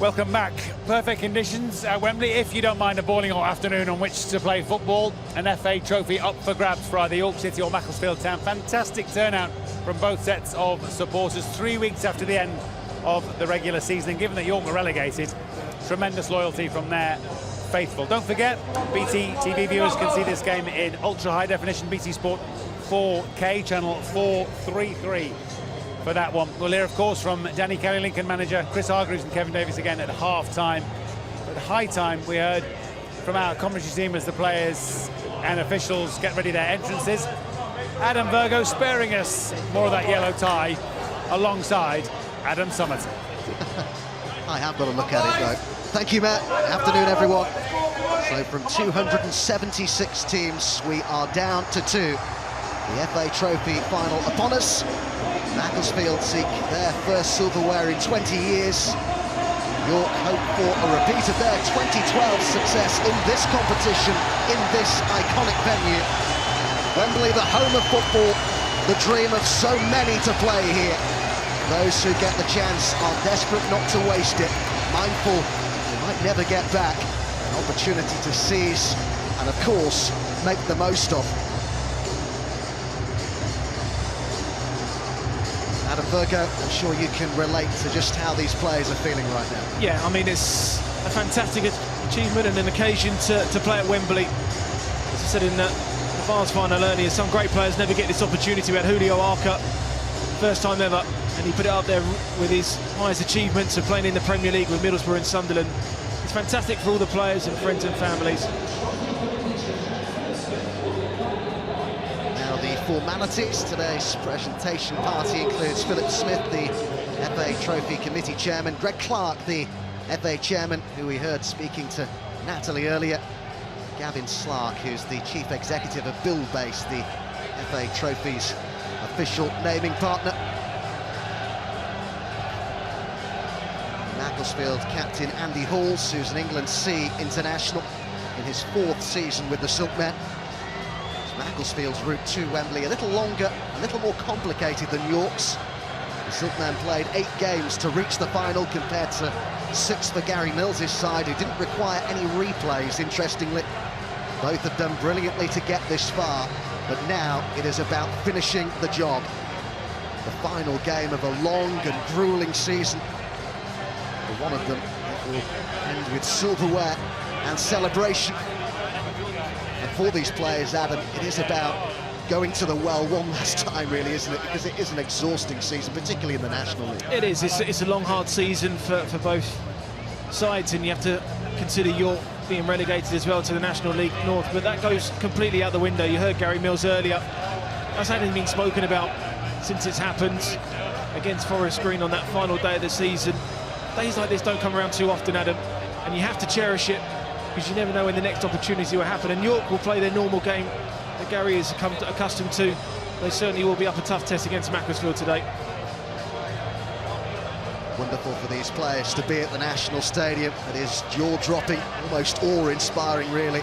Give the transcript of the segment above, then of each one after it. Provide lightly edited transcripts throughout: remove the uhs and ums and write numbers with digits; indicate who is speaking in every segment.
Speaker 1: Welcome back. Perfect conditions at Wembley, if you don't mind a boiling hot afternoon on which to play football. An FA trophy up for grabs for either York City or Macclesfield Town. Fantastic turnout from both sets of supporters 3 weeks after the end of the regular season. And given that York were relegated, tremendous loyalty from their faithful. Don't forget, BT TV viewers can see this game in ultra high definition, BT Sport 4K, channel 433. For that one. We'll hear, of course, from Danny Kelly, Lincoln manager, Chris Hargreaves and Kevin Davies again at half-time. At high time, we heard from our commentary team as the players and officials get ready their entrances. Adam Virgo sparing us more of that yellow tie alongside Adam Summit.
Speaker 2: I have got a look at it, though. Thank you, Matt. Afternoon, everyone. So from 276 teams, we are down to 2. The FA Trophy final upon us. Macclesfield seek their first silverware in 20 years. York hope for a repeat of their 2012 success in this competition, in this iconic venue. Wembley, the home of football, the dream of so many to play here. Those who get the chance are desperate not to waste it, mindful they might never get back. An opportunity to seize and, of course, make the most of. Adam Virgo, I'm sure you can relate to just how these players are feeling right now.
Speaker 3: Yeah, I mean, it's a fantastic achievement and an occasion to play at Wembley. As I said in the Vars final earlier, some great players never get this opportunity. We had Julio Arca, first time ever, and he put it up there with his highest achievements of playing in the Premier League with Middlesbrough and Sunderland. It's fantastic for all the players and friends and families.
Speaker 2: Formalities. Today's presentation party includes Philip Smith, the FA Trophy Committee Chairman, Greg Clark, the FA Chairman, who we heard speaking to Natalie earlier, Gavin Slark, who's the Chief Executive of Buildbase, the FA Trophy's official naming partner. Macclesfield captain Andy Halls, who's an England C international in his 4th season with the Silkmen. Macclesfield's route to Wembley a little longer, a little more complicated than York's. The Silkmen played 8 games to reach the final compared to 6 for Gary Mills' side, who didn't require any replays, interestingly. Both have done brilliantly to get this far, but now it is about finishing the job. The final game of a long and gruelling season. For one of them, it will end with silverware and celebration. And for these players, Adam, it is about going to the well one last time, really, isn't it? Because it is an exhausting season, particularly in the National League.
Speaker 3: It is. It's a long, hard season for both sides, and you have to consider York being relegated as well to the National League North, but that goes completely out the window. You heard Gary Mills earlier. That's hadn't been spoken about since it's happened against Forest Green on that final day of the season. Days like this don't come around too often, Adam, and you have to cherish it, because you never know when the next opportunity will happen. And York will play their normal game that Gary has come accustomed to. They certainly will be up a tough test against Macclesfield today.
Speaker 2: Wonderful for these players to be at the National Stadium. It is jaw-dropping, almost awe-inspiring, really.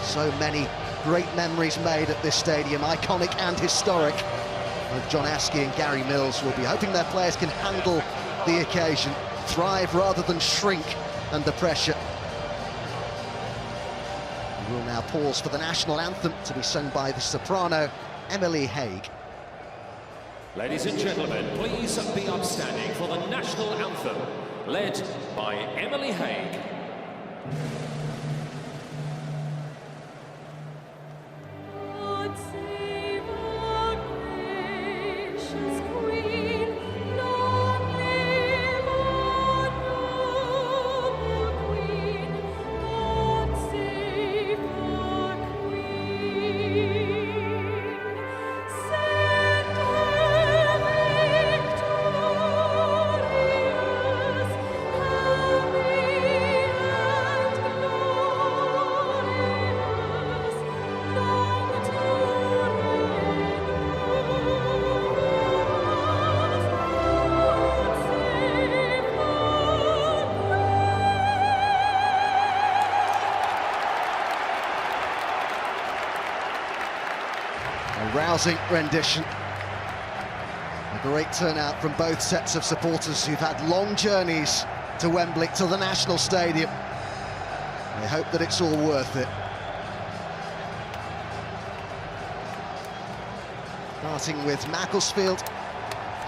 Speaker 2: So many great memories made at this stadium, iconic and historic. Both John Askey and Gary Mills will be hoping their players can handle the occasion, thrive rather than shrink under pressure. We'll now pause for the national anthem to be sung by the soprano Emily Haig.
Speaker 4: Ladies and gentlemen, please be upstanding for the national anthem, led by Emily Haig.
Speaker 2: A rousing rendition. A great turnout from both sets of supporters who've had long journeys to Wembley, to the National Stadium. I hope that it's all worth it. Starting with Macclesfield.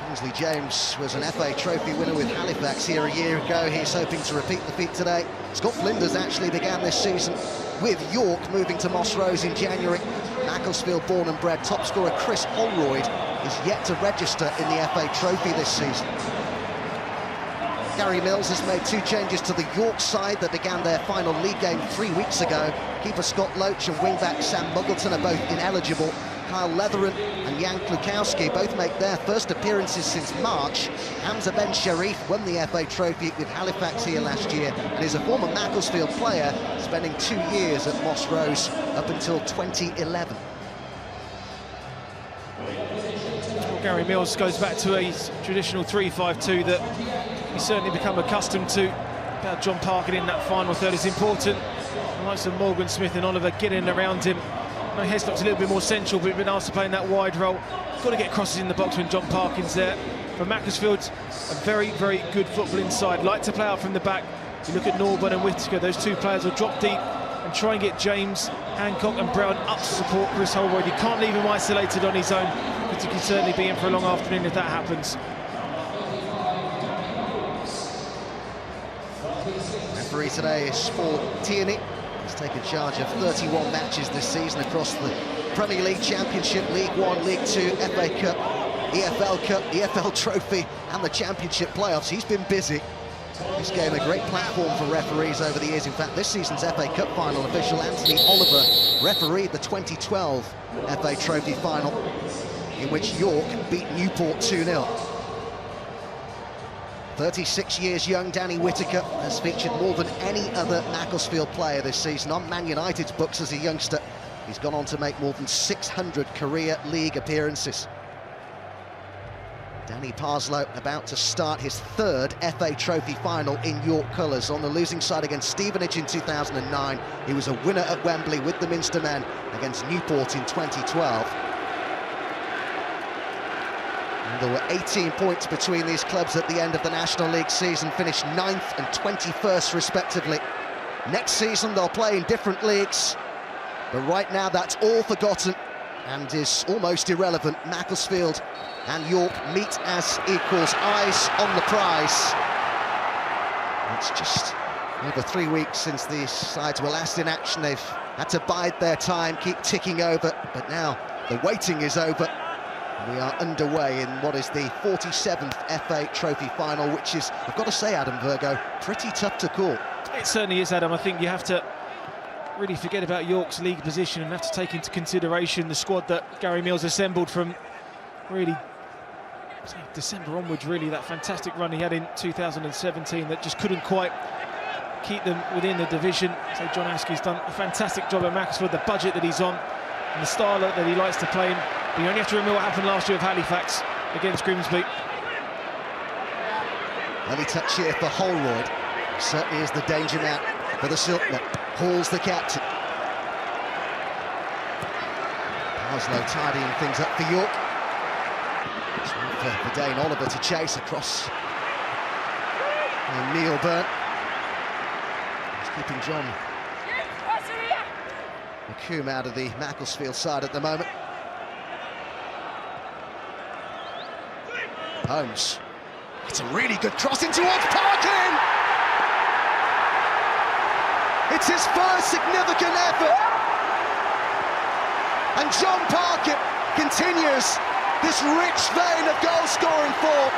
Speaker 2: Kingsley James was an FA Trophy winner with Halifax here a year ago. He's hoping to repeat the feat today. Scott Flinders actually began this season with York, moving to Moss Rose in January. Macclesfield born and bred top scorer Chris Holroyd is yet to register in the FA Trophy this season. Gary Mills has made 2 changes to the York side that began their final league game 3 weeks ago. Keeper Scott Loach and wingback Sam Muggleton are both ineligible. Kyle Leatheran and Jan Klukowski both make their first appearances since March. Hamza Ben Sharif won the FA Trophy with Halifax here last year and is a former Macclesfield player, spending 2 years at Moss Rose up until 2011.
Speaker 3: Well, Gary Mills goes back to a traditional 3-5-2 that he's certainly become accustomed to. About John Parkin in that final third is important. The likes of Morgan Smith and Oliver getting around him. Heslop's a little bit more central, but we've been asked to play in that wide role. Got to get crosses in the box when John Parkin's there. For Macclesfield, a very, very good footballing side. Like to play out from the back. You look at Norburn and Whittaker, those 2 players will drop deep and try and get James, Hancock and Brown up to support Chris Holroyd. You can't leave him isolated on his own, but he can certainly be in for a long afternoon if that happens.
Speaker 2: Referee today is Paul Tierney. He's taken charge of 31 matches this season across the Premier League, Championship, League One, League Two, FA Cup, Cup, the EFL Trophy and the Championship playoffs. He's been busy. This game a great platform for referees over the years. In fact, this season's FA Cup final official Anthony Oliver refereed the 2012 FA Trophy final, in which York beat Newport 2-0. 36 years young Danny Whittaker has featured more than any other Macclesfield player this season on Man United's books as a youngster. He's gone on to make more than 600 career league appearances. Danny Parslow about to start his 3rd FA Trophy final in York colours. On the losing side against Stevenage in 2009, he was a winner at Wembley with the Minster men against Newport in 2012. And there were 18 points between these clubs at the end of the National League season, finished 9th and 21st respectively. Next season they'll play in different leagues, but right now that's all forgotten and is almost irrelevant. Macclesfield and York meet as equals, eyes on the prize. It's just over 3 weeks since these sides were last in action. They've had to bide their time, keep ticking over, but now the waiting is over. We are underway in what is the 47th FA Trophy final, which is, I've got to say, Adam Virgo, pretty tough to call.
Speaker 3: It certainly is, Adam. I think you have to really forget about York's league position and have to take into consideration the squad that Gary Mills assembled from really December onwards, really. That fantastic run he had in 2017 that just couldn't quite keep them within the division. So John Askey's done a fantastic job at Macclesfield, the budget that he's on and the style that he likes to play in. But you only have to remember what happened last year with Halifax against Grimsby.
Speaker 2: Early touch here for Holroyd. Certainly is the danger man for the Silkmen. Hall's the captain. Parslow tidying things up for York. It's one for Dane Oliver to chase across. And Neil Byrne. He's keeping John McComb out of the Macclesfield side at the moment. Holmes. It's a really good cross in towards Parkin! It's his first significant effort! And John Parkin continues this rich vein of goal-scoring form.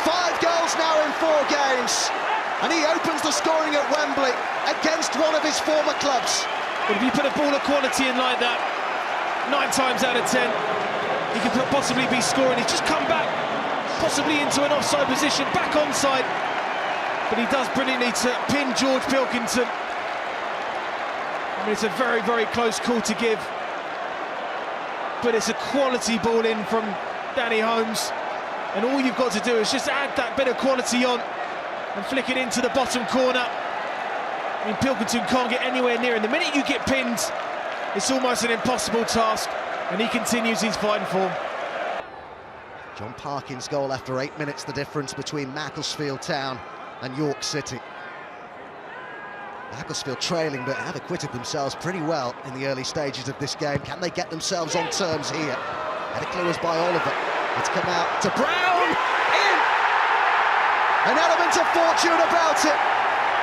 Speaker 2: 5 goals now in 4 games, and he opens the scoring at Wembley against one of his former clubs.
Speaker 3: But if you put a ball of quality in like that, 9 times out of 10, he could possibly be scoring. He's just come back, possibly into an offside position, back onside. But he does brilliantly to pin George Pilkington. I mean, it's a very, very close call to give. But it's a quality ball in from Danny Holmes. And all you've got to do is just add that bit of quality on and flick it into the bottom corner. I mean, Pilkington can't get anywhere near. And the minute you get pinned, it's almost an impossible task. And he continues his fine form.
Speaker 2: John Parkin's goal after 8 minutes, the difference between Macclesfield Town and York City. Macclesfield trailing, but have acquitted themselves pretty well in the early stages of this game. Can they get themselves on terms here? Header clears by Oliver. It's come out to Brown, in! An element of fortune about it.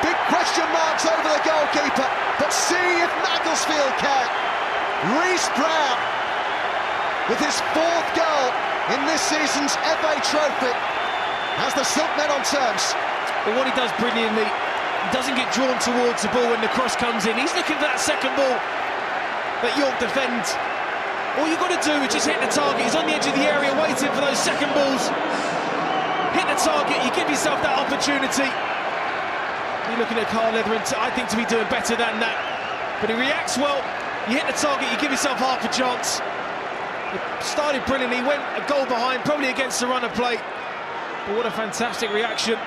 Speaker 2: Big question marks over the goalkeeper, but see if Macclesfield can. Reece Brown, with his 4th goal in this season's FA Trophy, has the Silkmen on terms.
Speaker 3: But what he does brilliantly, he doesn't get drawn towards the ball when the cross comes in. He's looking for that second ball that York defend. All you've got to do is just hit the target. He's on the edge of the area waiting for those second balls. Hit the target, you give yourself that opportunity. You're looking at Carl Leather, I think, to be doing better than that. But he reacts well, you hit the target, you give yourself half a chance. It started brilliantly, went a goal behind, probably against the run of play. But what a fantastic reaction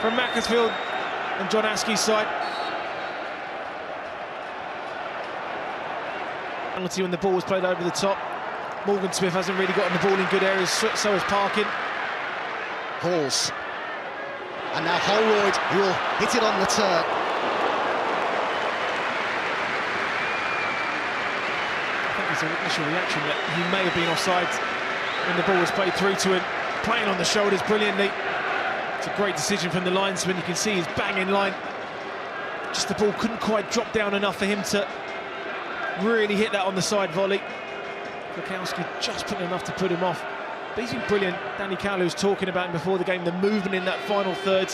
Speaker 3: from Macclesfield and John Askey's side. Penalty when the ball was played over the top. Morgan Smith hasn't really gotten the ball in good areas, so has Parkin.
Speaker 2: Halls. And now Holroyd, who will hit it on the turn.
Speaker 3: I think there's an initial reaction that he may have been offside when the ball was played through to him. Playing on the shoulders brilliantly. It's a great decision from the linesman. You can see he's bang in line. Just the ball couldn't quite drop down enough for him to really hit that on the side volley. Kwiatkowski just put enough to put him off. But he's been brilliant. Danny Cowley was talking about him before the game, the movement in that final third.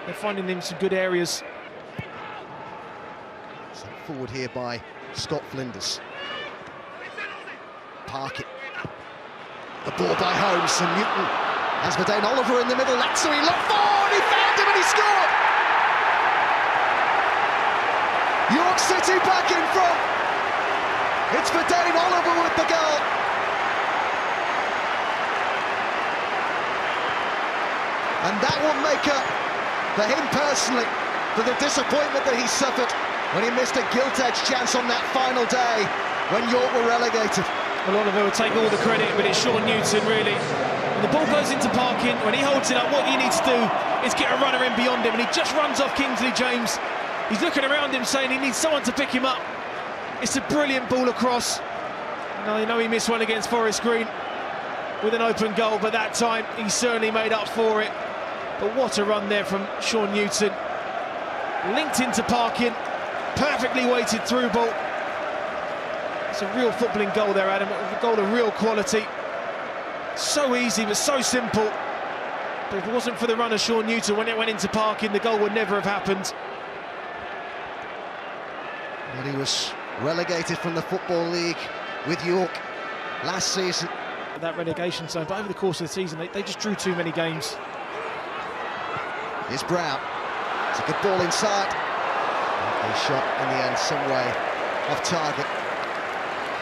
Speaker 3: They're finding him some good areas.
Speaker 2: Sent forward here by Scott Flinders. Parkin. The ball by Holmes and Newton. Has Verdane Oliver in the middle. Latsui looked forward, he found him and he scored! York City back in front. It's Verdane Oliver with the goal. And that will make up for him personally, for the disappointment that he suffered when he missed a gilt-edged chance on that final day when York were relegated.
Speaker 3: Well, Oliver will take all the credit, but it's Sean Newton, really. When the ball goes into Parkin, when he holds it up, what he needs to do is get a runner in beyond him, and he just runs off Kingsley James. He's looking around him saying he needs someone to pick him up. It's a brilliant ball across. I know he missed one against Forest Green with an open goal, but that time he certainly made up for it. But what a run there from Sean Newton. Linked into Parkin, perfectly weighted through ball. It's a real footballing goal there, Adam, a goal of real quality. So easy, but so simple. But if it wasn't for the run of Sean Newton, when it went into Parkin, the goal would never have happened.
Speaker 2: Well, he was relegated from the Football League with York last season.
Speaker 3: That relegation zone, but over the course of the season, they just drew too many games.
Speaker 2: Here's Brown. It's a good ball inside. A shot in the end, some way off target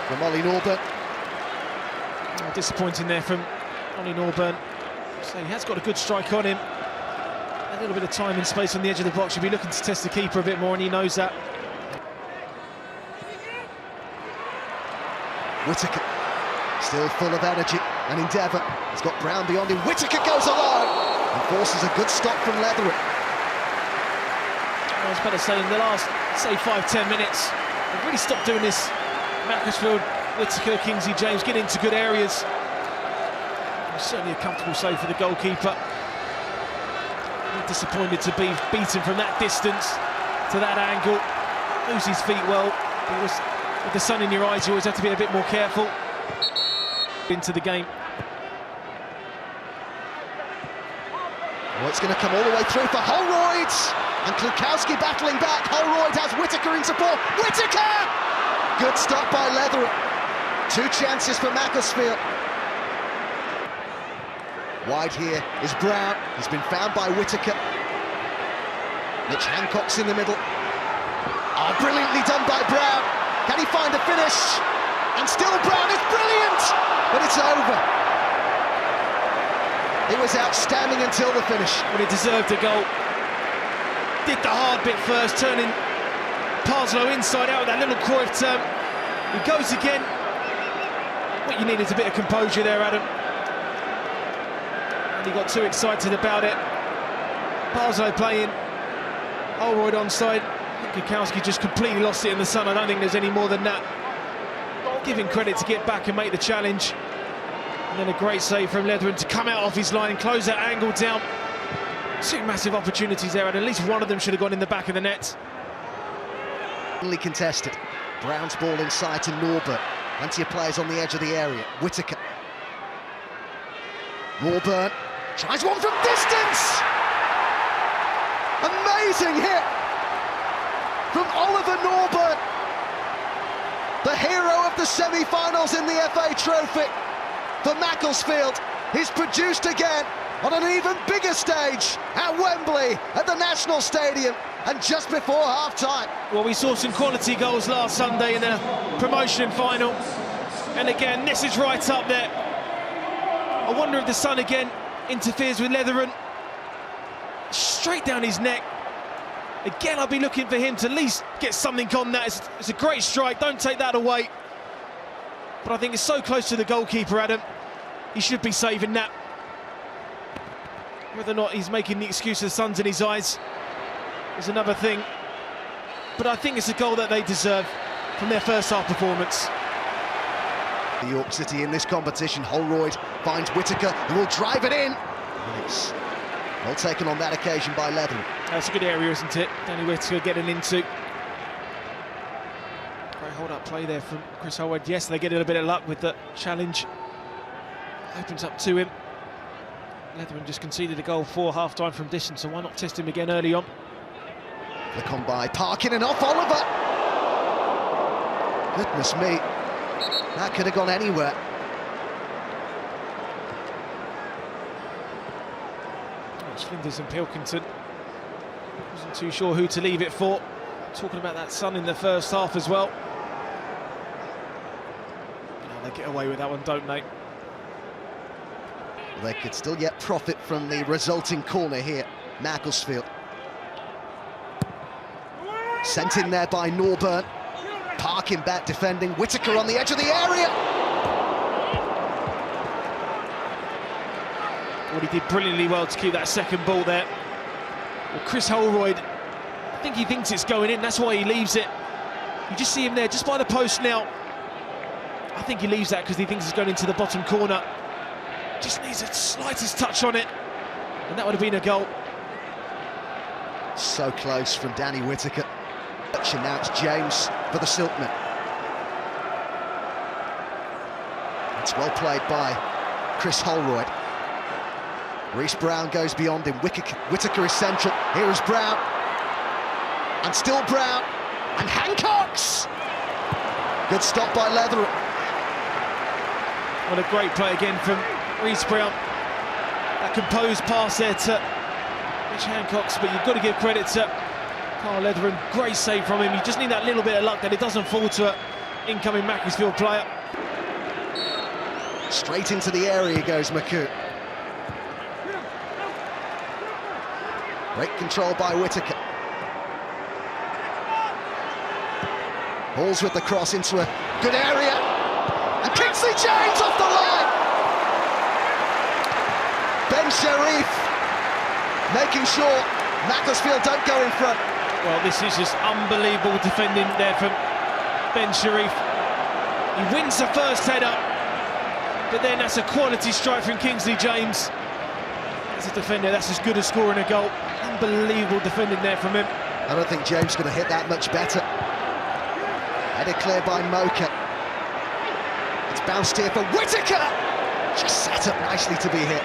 Speaker 2: from Ollie Norburn.
Speaker 3: Oh, disappointing there from Ollie Norburn. So he has got a good strike on him. A little bit of time and space on the edge of the box. He'll be looking to test the keeper a bit more, and he knows that.
Speaker 2: Whittaker, still full of energy and endeavour. He's got Brown beyond him. Whittaker goes alone and forces a good stop from Leatherick.
Speaker 3: I was better say in the last, say, 5-10 minutes, they've really stopped doing this. Macclesfield, Whittaker, Kingsley James get into good areas. Certainly a comfortable save for the goalkeeper. Disappointed to be beaten from that distance to that angle. Moves his feet well. It was, with the sun in your eyes, you always have to be a bit more careful. Into the game.
Speaker 2: Oh, it's going to come all the way through for Holroyd. And Kwiatkowski battling back. Holroyd has Whittaker in support. Whittaker! Good stop by Leatherick. 2 chances for Macclesfield. Wide here is Brown. He's been found by Whittaker. Mitch Hancock's in the middle. Oh, brilliantly done by Brown. Can he find a finish? And still Brown is brilliant! But it's over. It was outstanding until the finish.
Speaker 3: Well, he deserved a goal. Did the hard bit first, turning Parslow inside out with that little Cruyff turn. He goes again. What you need is a bit of composure there, Adam. And he got too excited about it. Barzo playing, Holroyd onside. Kukowski just completely lost it in the sun. I don't think there's any more than that. Giving credit to get back and make the challenge. And then a great save from Leathern to come out off his line, close that angle down. Two massive opportunities there, and at least one of them should have gone in the back of the net.
Speaker 2: Only contested. Brown's ball inside to Norbert. Plenty of players on the edge of the area. Whittaker. Norbert tries one from distance! Amazing hit from Oliver Norbert, the hero of the semi-finals in the FA Trophy for Macclesfield. He's produced again on an even bigger stage at Wembley, at the National Stadium, and just before half-time.
Speaker 3: Well, we saw some quality goals last Sunday in the promotion final, and again, this is right up there. I wonder if the sun again interferes with Leathern. Straight down his neck. Again, I'll be looking for him to at least get something on that. It's a great strike, don't take that away. But I think it's so close to the goalkeeper, Adam. He should be saving that. Whether or not he's making the excuse of the sun's in his eyes is another thing. But I think it's a goal that they deserve from their first half performance.
Speaker 2: York City in this competition. Holroyd finds Whittaker, who will drive it in. Nice. Well taken on that occasion by Leathern.
Speaker 3: That's a good area, isn't it? Danny Whittaker getting into. Great hold-up play there from Chris Holroyd. Yes, they get a bit of luck with the challenge. Opens up to him. Leathern just conceded a goal for half-time from distance, so why not test him again early on?
Speaker 2: Flick on by Parkin and off Oliver. Goodness me, that could have gone anywhere.
Speaker 3: Flinders and Pilkington. Wasn't too sure who to leave it for. Talking about that sun in the first half as well. They get away with that one, don't they?
Speaker 2: They could still yet profit from the resulting corner here. Macclesfield. Sent in there by Norbert. Parkin back defending. Whittaker on the edge of the area.
Speaker 3: Well, he did brilliantly well to keep that second ball there. Well, Chris Holroyd, I think he thinks it's going in, that's why he leaves it. You just see him there, just by the post now. I think he leaves that because he thinks it's going into the bottom corner. Just needs a slightest touch on it, and that would have been a goal.
Speaker 2: So close from Danny Whittaker. And now it's James for the Silkmen. It's well played by Chris Holroyd. Reece Brown goes beyond him. Whittaker is central. Here is Brown. And still Brown. And Hancock's! Good stop by Leathern.
Speaker 3: What a great play again from Reece Brown. That composed pass there to Mitch Hancock's, but you've got to give credit to Carl Leathern. Great save from him. You just need that little bit of luck that it doesn't fall to an incoming Macclesfield player.
Speaker 2: Straight into the area goes McCoo. Great control by Whittaker. Balls with the cross into a good area. And Kingsley James off the line! Ben Sharif making sure Macclesfield don't go in front.
Speaker 3: Well, this is just unbelievable defending there from Ben Sharif. He wins the first header, but then that's a quality strike from Kingsley James. As a defender, that's as good as scoring a goal. Unbelievable defending there from him.
Speaker 2: I don't think James could have hit that much better. Headed clear by Mocha. It's bounced here for Whittaker! Just set up nicely to be hit.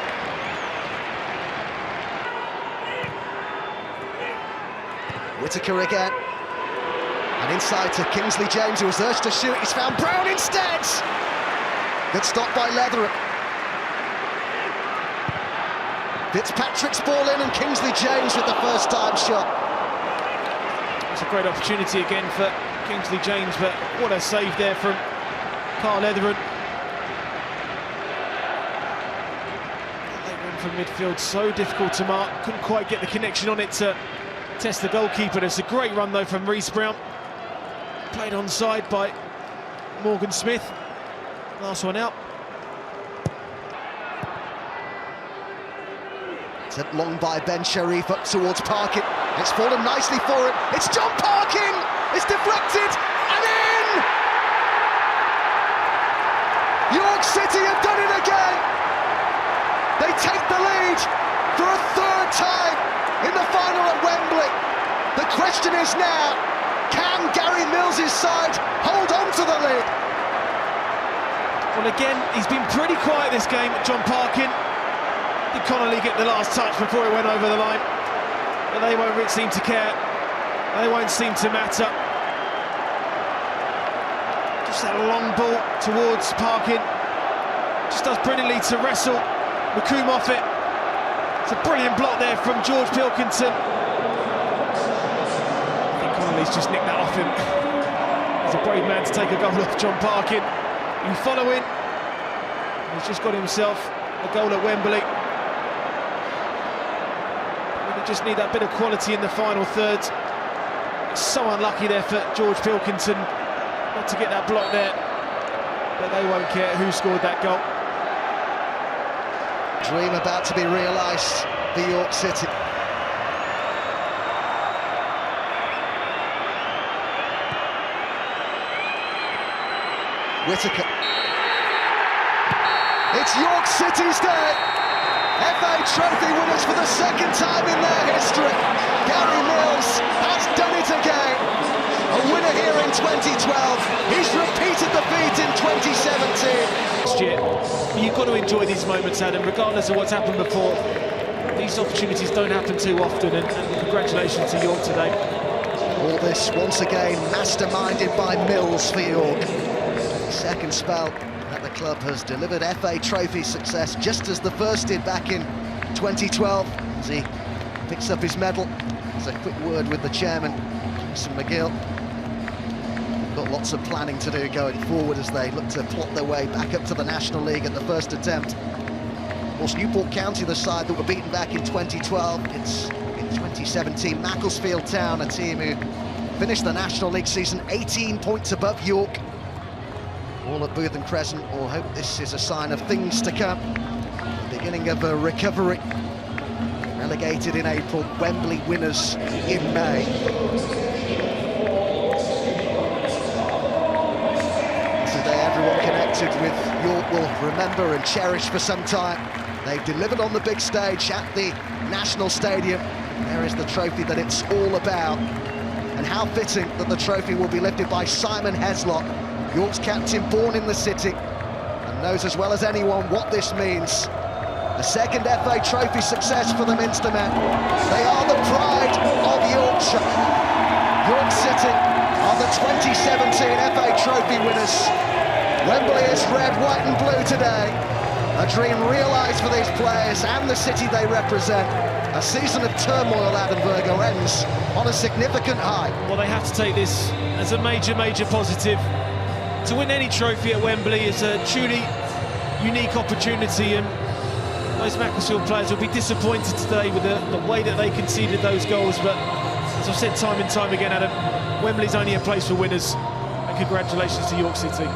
Speaker 2: Whittaker again. And inside to Kingsley James, who was urged to shoot. He's found Brown instead! Good stop by Leathern. Fitzpatrick's ball in and Kingsley James with the first-time shot.
Speaker 3: It's a great opportunity again for Kingsley James, but what a save there from Carl Leathern. Late run from midfield, so difficult to mark. Couldn't quite get the connection on it to test the goalkeeper. It's a great run though from Reece Brown. Played onside by Morgan Smith. Last one out.
Speaker 2: Sent long by Ben Sharif up towards Parkin. It's fallen nicely for him. It's John Parkin! It's deflected and in! York City have done it again! They take the lead for a third time in the final at Wembley. The question is now, can Gary Mills' side hold on to the lead?
Speaker 3: Well, again, he's been pretty quiet this game, John Parkin. Did Connolly get the last touch before he went over the line? But they won't seem to care. They won't seem to matter. Just that long ball towards Parkin. Just does brilliantly to wrestle McComb off it. It's a brilliant block there from George Pilkington. I think Connolly's just nicked that off him. He's a brave man to take a goal off John Parkin. You follow in. He's just got himself a goal at Wembley. We just need that bit of quality in the final third. It's so unlucky there for George Pilkington not to get that block there. But they won't care who scored that goal.
Speaker 2: Dream about to be realised for York City. Whittaker. It's York City's day. FA Trophy winners for the second time in their history. Gary Mills has done it again. A winner here in 2012. He's repeated the feat in 2017.
Speaker 3: Last year, you've got to enjoy these moments, Adam, regardless of what's happened before. These opportunities don't happen too often, and congratulations to York today.
Speaker 2: All this once again masterminded by Mills for York. Second spell at the club has delivered FA Trophy success, just as the first did back in 2012. As he picks up his medal, there's a quick word with the chairman, Jason McGill. Got lots of planning to do going forward as they look to plot their way back up to the National League at the first attempt. Of course, Newport County, the side that were beaten back in 2012. It's in 2017 Macclesfield Town, a team who finished the National League season 18 points above York. All at Booth and Crescent will hope this is a sign of things to come. The beginning of a recovery. Relegated in April, Wembley winners in May. Today everyone connected with York will remember and cherish for some time. They've delivered on the big stage at the National Stadium. There is the trophy that it's all about. And how fitting that the trophy will be lifted by Simon Heslop, York's captain, born in the city, and knows as well as anyone what this means. The second FA Trophy success for the Minster men. They are the pride of Yorkshire. York City are the 2017 FA Trophy winners. Wembley is red, white and blue today. A dream realised for these players and the city they represent. A season of turmoil, Adam Virgo, ends on a significant high.
Speaker 3: Well, they have to take this as a major, major positive. To win any trophy at Wembley is a truly unique opportunity, and those Macclesfield players will be disappointed today with the way that they conceded those goals. But as I've said time and time again, Adam, Wembley's only a place for winners, and congratulations to York City.